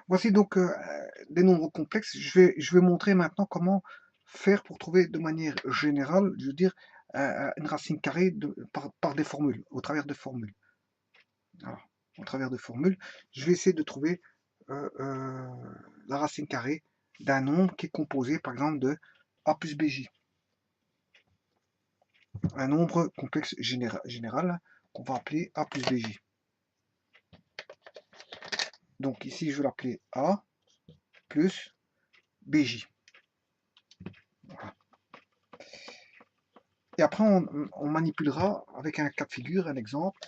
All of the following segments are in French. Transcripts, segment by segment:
Voici donc des nombres complexes. Je vais montrer maintenant comment faire pour trouver de manière générale, je veux dire, une racine carrée par des formules, au travers de formules. Alors, au travers de formules, je vais essayer de trouver la racine carrée d'un nombre qui est composé, par exemple, de a plus bj. Un nombre complexe général qu'on va appeler a plus bj. Donc ici, je vais l'appeler a plus bj. Voilà. Et après, on manipulera avec un cas de figure, un exemple,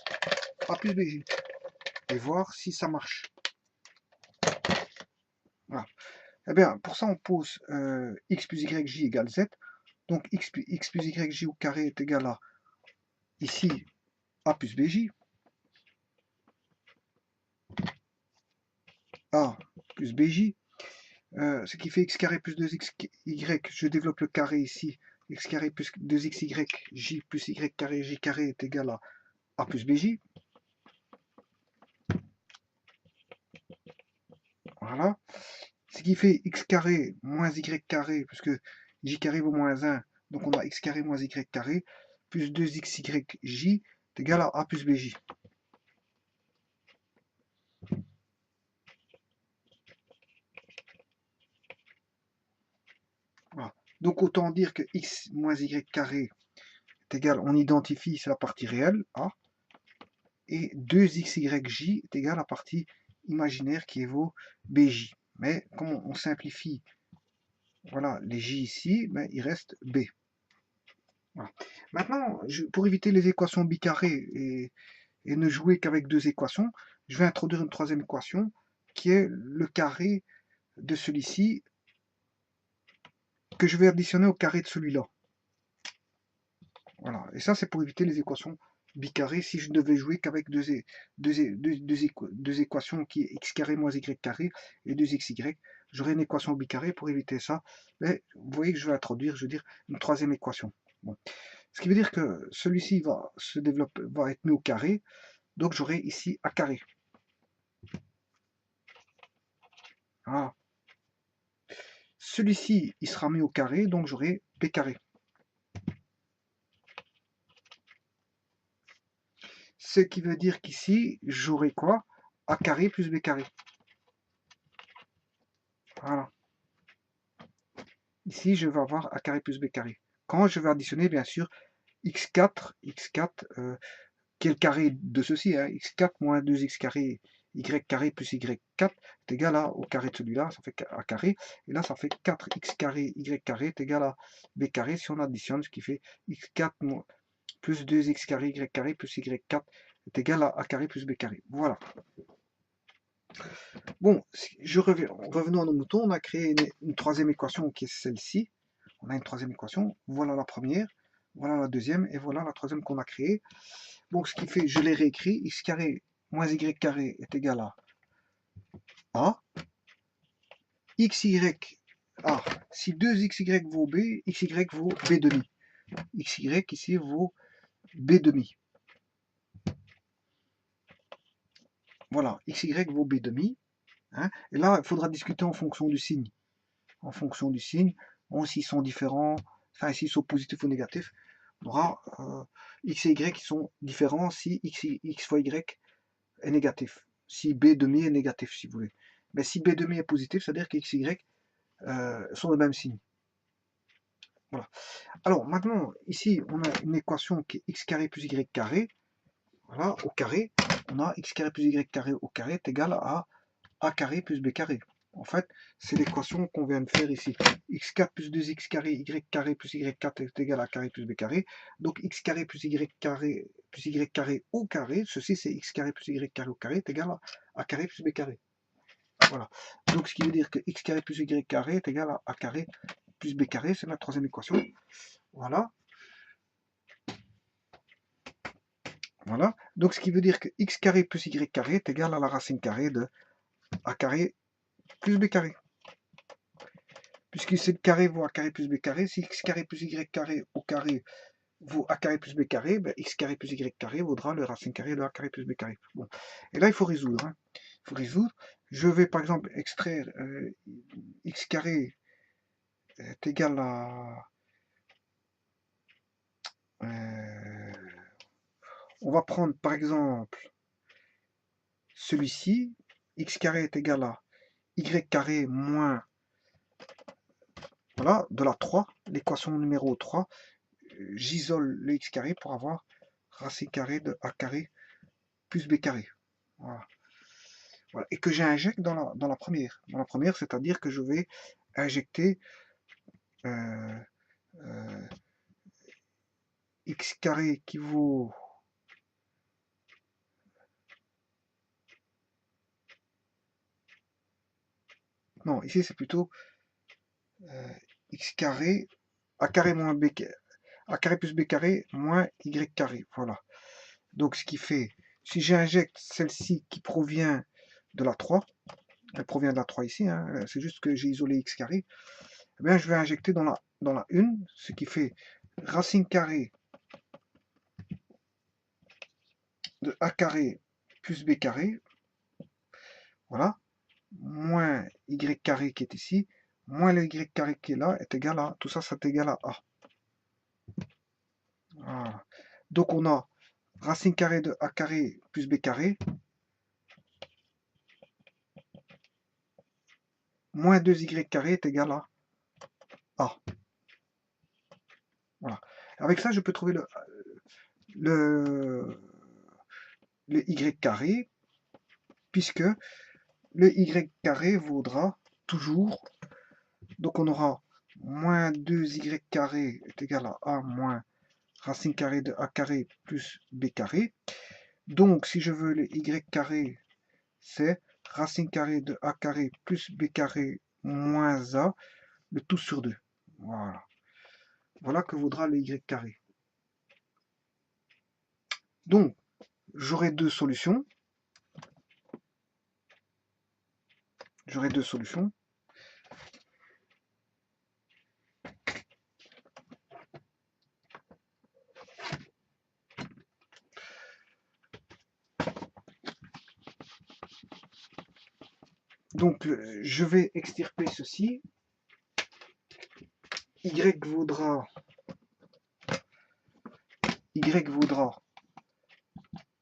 a plus bj, et voir si ça marche. Voilà. Eh bien, pour ça, on pose x plus yj égale z. Donc x plus yj au carré est égal à, ici, a plus bj. A plus bj. Ce qui fait x carré plus 2xy. Je développe le carré ici. X carré plus 2xy, j plus y carré est égal à a plus bj. Voilà. Ce qui fait x carré moins y carré, puisque j carré vaut moins 1, donc on a x carré moins y carré, plus 2xyj est égal à a plus bj. Voilà. Donc autant dire que x moins y carré est égal, on identifie, c'est la partie réelle, a, et 2xyj est égal à la partie imaginaire qui vaut bj. Mais comme on simplifie, voilà, les j ici, ben, il reste b. Voilà. Maintenant, pour éviter les équations bicarrées et ne jouer qu'avec deux équations, je vais introduire une troisième équation qui est le carré de celui-ci que je vais additionner au carré de celui-là. Voilà. Et ça, c'est pour éviter les équations bicarrées. Si je ne devais jouer qu'avec deux équations qui est x carré moins y carré et 2xy, j'aurais une équation bicarrée pour éviter ça. Mais vous voyez que je vais introduire, je veux dire, une troisième équation. Bon. Ce qui veut dire que celui-ci va être mis au carré. Donc j'aurai ici a carré. Voilà. Celui-ci, il sera mis au carré, donc j'aurai b carré. Ce qui veut dire qu'ici, j'aurai quoi? A carré plus b carré. Voilà. Ici, je vais avoir a carré plus b carré. Quand je vais additionner, bien sûr, x4, qui est le carré de ceci, hein, x4 moins 2x carré, y carré plus y4 est égal au carré de celui-là, ça fait a carré. Et là, ça fait 4x carré, y carré est égal à b carré si on additionne, ce qui fait x4 plus 2x carré, y carré plus y4 est égal à a carré plus b carré. Voilà. Bon, revenons à nos moutons, on a créé une troisième équation qui est celle-ci. On a une troisième équation, voilà la première, voilà la deuxième, et voilà la troisième qu'on a créée. Donc ce qui fait, je l'ai réécrit, x carré moins y carré est égal à a, xy, a, si 2xy vaut b, xy vaut b demi. Xy ici vaut b demi. Voilà, xy vaut b demi. Hein, et là, il faudra discuter en fonction du signe. En fonction du signe, s'ils sont différents, enfin s'ils sont positifs ou négatifs, on aura x et y qui sont différents si x fois y est négatif. Si b demi est négatif, si vous voulez. Mais si b demi est positif, c'est-à-dire que x et y sont le même signe. Voilà. Alors maintenant, ici, on a une équation qui est x carré plus y carré. Voilà, au carré, on a x carré plus y carré au carré est égal à a carré plus b carré. En fait, c'est l'équation qu'on vient de faire ici. x4 plus 2x carré, y carré plus y4 est égal à a carré plus b carré. Donc x carré plus y carré au carré, ceci c'est x carré plus y carré au carré est égal à a carré plus b carré. Voilà. Donc ce qui veut dire que x carré plus y carré est égal à a carré plus b carré, c'est la troisième équation. Voilà. Voilà. Donc ce qui veut dire que x carré plus y carré est égal à la racine carrée de a carré plus b carré. Puisque c'est le carré vaut a carré plus b carré, si x carré plus y carré au carré vaut a carré plus b carré, ben x carré plus y carré vaudra le racine carrée de a carré plus b carré. Bon. Et là, il faut résoudre. Hein. Il faut résoudre. je vais par exemple extraire x carré est égal à... on va prendre par exemple celui-ci, x carré est égal à y carré moins, voilà, de la 3, l'équation numéro 3, j'isole le x carré pour avoir racine carrée de a carré plus b carré. Voilà. Voilà. Et que j'injecte dans la première. Dans la première, c'est-à-dire que je vais injecter x carré qui vaut... Non, ici c'est plutôt x carré, a carré moins b carré, a carré plus b carré moins y carré. Voilà. Donc ce qui fait, si j'injecte celle-ci qui provient de la 3, elle provient de la 3 ici, hein, c'est juste que j'ai isolé x carré, eh bien, je vais injecter dans la 1, ce qui fait racine carrée de a carré plus b carré, voilà, moins y carré qui est ici, moins le y carré qui est là, est égal à, tout ça, c'est égal à a. Voilà. Donc on a racine carrée de a carré plus b carré, moins 2y carré est égal à a. Voilà. Avec ça, je peux trouver le y carré, puisque le y carré vaudra toujours, donc on aura moins 2y carré est égal à a moins racine carrée de a carré plus b carré. Donc si je veux le y carré, c'est racine carrée de a carré plus b carré moins a, le tout sur 2. Voilà. Voilà que vaudra le y carré. Donc, j'aurai deux solutions. J'aurai deux solutions. Donc, je vais extirper ceci. Y vaudra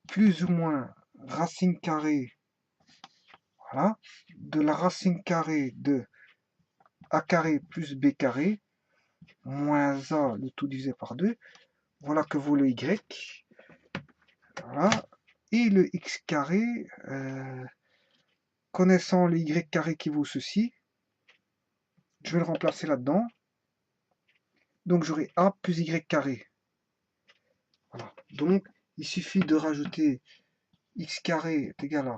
plus ou moins racine carrée, voilà, de la racine carrée de a carré plus b carré moins a, le tout divisé par 2. Voilà que vaut le y. Voilà. Et le x carré, connaissant le y carré qui vaut ceci, je vais le remplacer là-dedans. Donc j'aurai a plus y carré. Voilà. Donc il suffit de rajouter x carré est égal à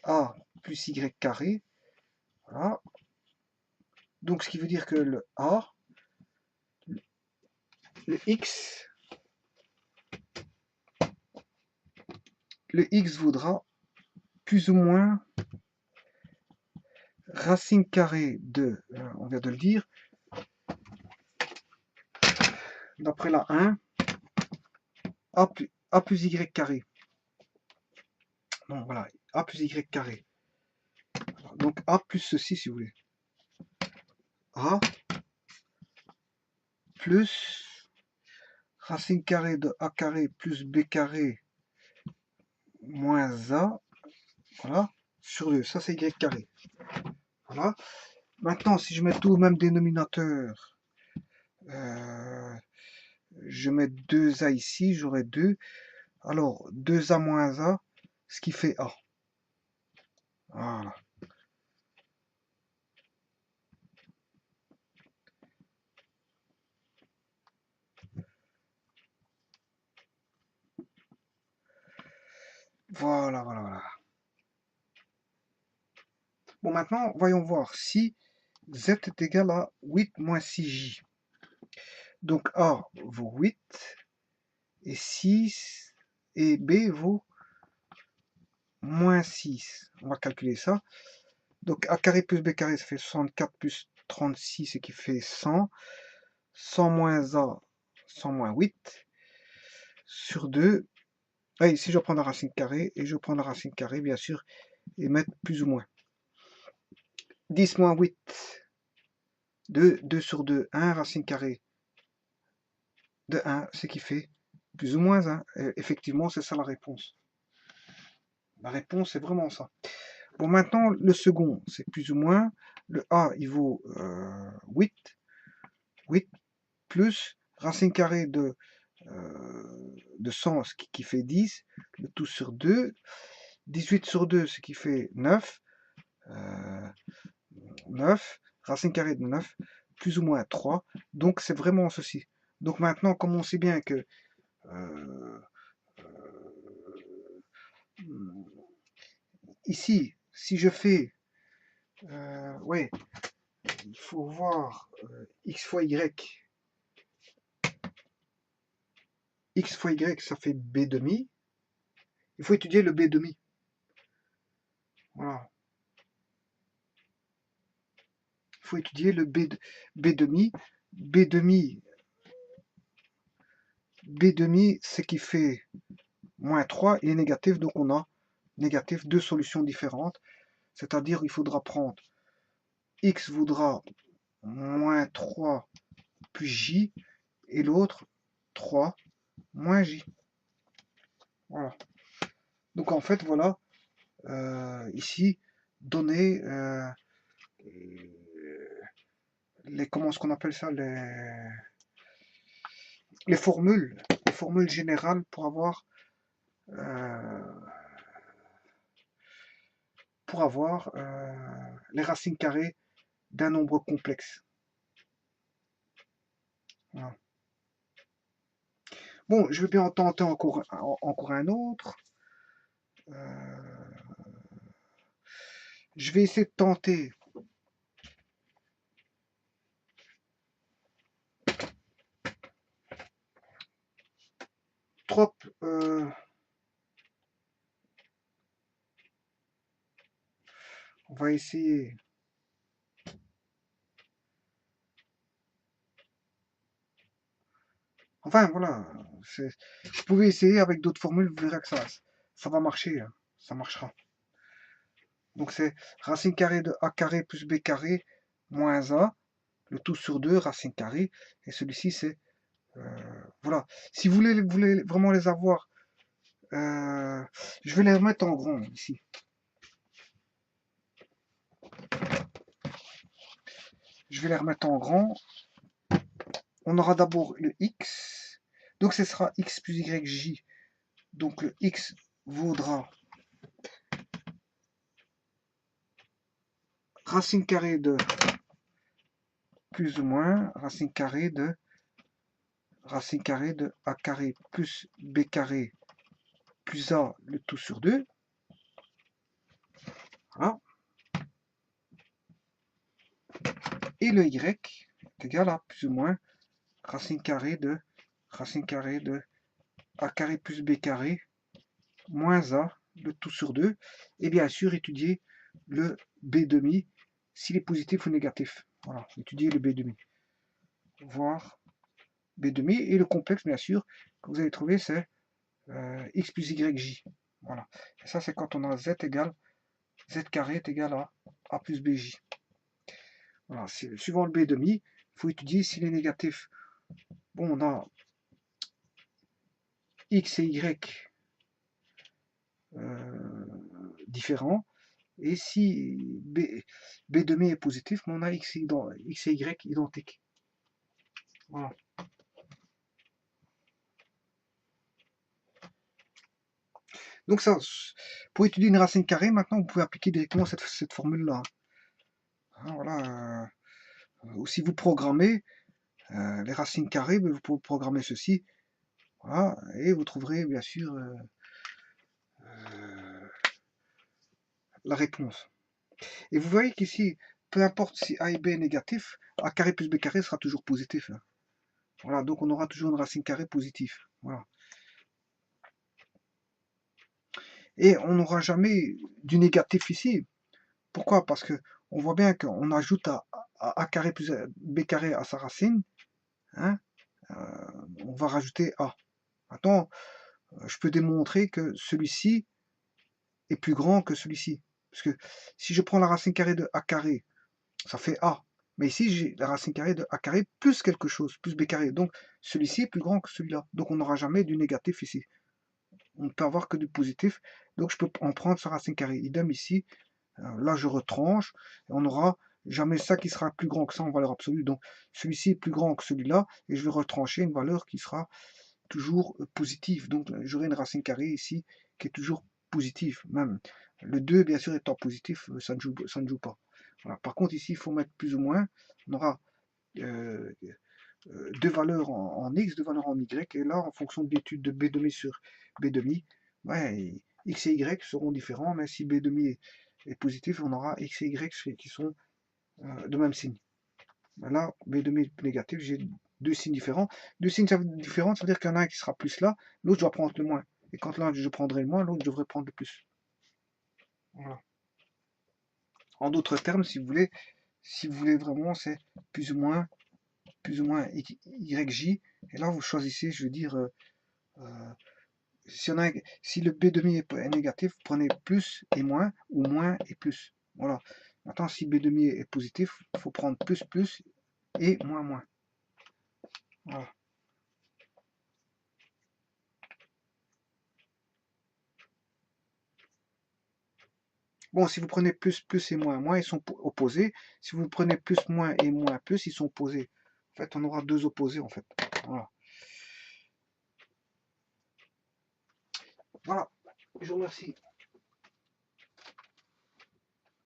a plus y carré. Voilà. Donc ce qui veut dire que le a, le x vaudra plus ou moins racine carrée de, on vient de le dire, d'après la 1, a plus y carré. Donc voilà, a plus y carré. Donc a plus ceci si vous voulez. A plus racine carrée de a carré plus b carré moins a, voilà, sur 2. Ça c'est y carré. Voilà. Maintenant, si je mets tout au même dénominateur, je mets 2a ici, j'aurai 2. Alors, 2a moins a, ce qui fait a. Voilà. Voilà, voilà, voilà. Bon, maintenant, voyons voir si z est égal à 8 moins 6j. Donc a vaut 8 et 6 et b vaut moins 6. On va calculer ça. Donc a carré plus b carré, ça fait 64 plus 36, ce qui fait 100. 100 moins a, 100 moins 8 sur 2. Et ici, je prends la racine carrée et je prends la racine carrée, bien sûr. et mettre plus ou moins. 10 moins 8, 2, 2 sur 2, 1 racine carrée de 1, ce qui fait plus ou moins 1. Et effectivement, c'est ça la réponse. La réponse, c'est vraiment ça. Bon, maintenant, le second, c'est plus ou moins. Le A, il vaut 8. 8 plus racine carrée de 100, ce qui fait 10. Le tout sur 2. 18 sur 2, ce qui fait 9. 9. Racine carrée de 9, plus ou moins 3. Donc, c'est vraiment ceci. Donc, maintenant, comme on sait bien que ici, si je fais, ouais, il faut voir x fois y. X fois y, ça fait b demi. Il faut étudier le b demi. Voilà. Il faut étudier le b demi. B demi, ce qui fait moins 3, il est négatif, donc on a négatif, deux solutions différentes. C'est-à-dire il faudra prendre x vaudra moins 3 plus j, et l'autre 3 moins j. Voilà. Donc en fait, voilà, ici, donner comment est-ce qu'on appelle ça, les formules générales pour avoir les racines carrées d'un nombre complexe. Voilà. Bon, je vais bien en tenter encore un autre. Je vais essayer de tenter trop. On va essayer. Enfin, voilà. Vous pouvez essayer avec d'autres formules, vous verrez que ça va marcher. Hein. Ça marchera. Donc, c'est racine carrée de a carré plus b carré moins a, le tout sur 2, racine carrée. Et celui-ci, c'est... voilà. Si vous voulez vraiment les avoir, je vais les remettre en grand ici. Je vais les remettre en grand. On aura d'abord le x. Donc, ce sera x plus yj. Donc, le x vaudra racine carrée de plus ou moins racine carrée de a carré plus b carré plus a, le tout sur 2. Voilà. Et le y est égal à plus ou moins racine carrée de a carré plus b carré moins a, le tout sur 2. Et bien sûr, étudier le b demi, s'il est positif ou négatif. Voilà, étudier le b demi. Voir b demi. Et le complexe, bien sûr, que vous allez trouver, c'est x plus yj. Voilà. Et ça, c'est quand on a z égale, z carré est égal à a plus bj. Voilà. Suivant le b demi, il faut étudier s'il est négatif. Bon, on a x et y différents. Et si b demi est positif, on a x et y identiques. Voilà. Donc ça, pour étudier une racine carrée, maintenant, vous pouvez appliquer directement cette formule-là. Hein, voilà. Ou si vous programmez les racines carrées, vous pouvez programmer ceci. Voilà. Et vous trouverez, bien sûr, la réponse. Et vous voyez qu'ici, peu importe si a et b est négatif, a carré plus b carré sera toujours positif. Hein. Voilà, donc on aura toujours une racine carrée positive. Voilà. Et on n'aura jamais du négatif ici. Pourquoi? Parce que on voit bien qu'on ajoute a carré plus b carré à sa racine. Hein, on va rajouter a. Maintenant, je peux démontrer que celui-ci est plus grand que celui-ci. Parce que si je prends la racine carrée de a carré, ça fait a. Mais ici, j'ai la racine carrée de a carré plus quelque chose, plus b carré. Donc, celui-ci est plus grand que celui-là. Donc, on n'aura jamais du négatif ici. On ne peut avoir que du positif. Donc, je peux en prendre sa racine carrée. Idem ici. Là, je retranche. Et on n'aura jamais ça qui sera plus grand que ça en valeur absolue. Donc, celui-ci est plus grand que celui-là. Et je vais retrancher une valeur qui sera toujours positive. Donc, j'aurai une racine carrée ici qui est toujours positive. Même le 2, bien sûr, étant positif, ça ne joue pas. Voilà. Par contre, ici, il faut mettre plus ou moins. On aura deux valeurs en x, deux valeurs en y, et là, en fonction de l'étude de b demi sur b demi, ouais, x et y seront différents, mais si b demi est positif, on aura x et y qui sont de même signe. Là, b demi est négatif, j'ai deux signes différents. Deux signes différents, ça veut dire qu'il y en a un qui sera plus là, l'autre doit prendre le moins. Et quand là, je prendrai le moins, l'autre devrait prendre le plus. Voilà. En d'autres termes, si vous voulez vraiment, c'est plus ou moins YJ. Et là, vous choisissez, je veux dire, si le B demi est négatif, vous prenez plus et moins, ou moins et plus. Voilà. Maintenant, si B demi est positif, il faut prendre plus, plus et moins, moins. Voilà. Bon, si vous prenez plus, plus et moins, moins, ils sont opposés. Si vous prenez plus, moins et moins, plus, ils sont opposés. En fait, on aura deux opposés, en fait. Voilà. Voilà. Je vous remercie.